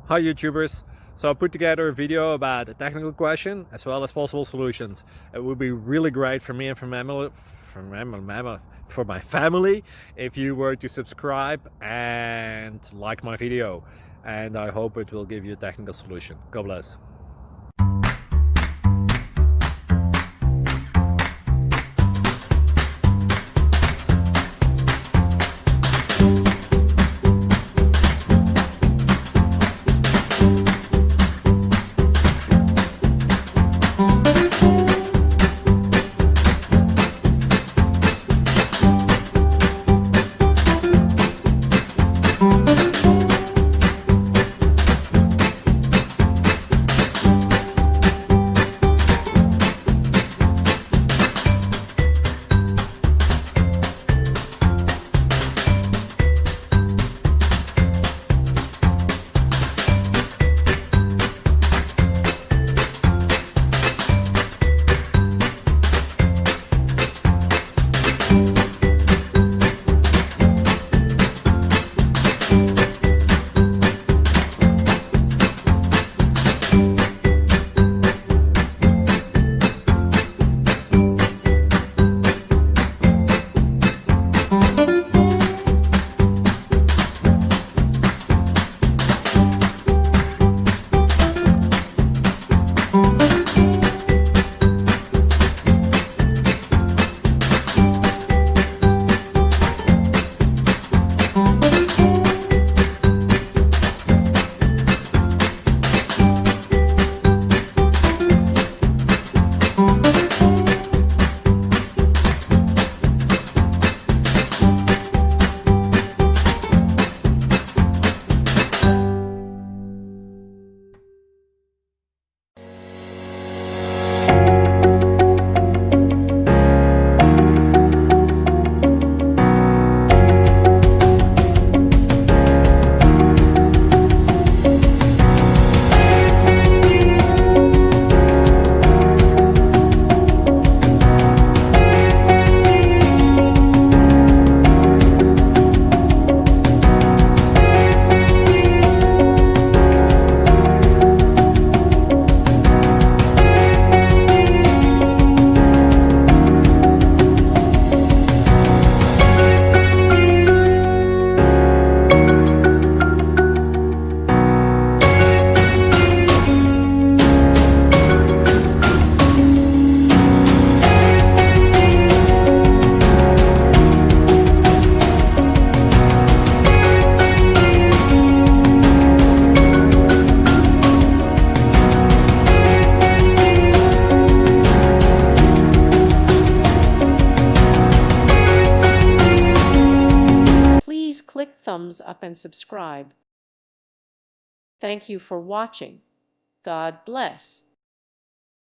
Hi YouTubers! So I put together a video about a technical question as well as possible solutions. It would be really great for me and for my family if you were to subscribe and like my video, and I hope it will give you a technical solution. God bless. Please click thumbs up and subscribe. Thank you for watching. God bless.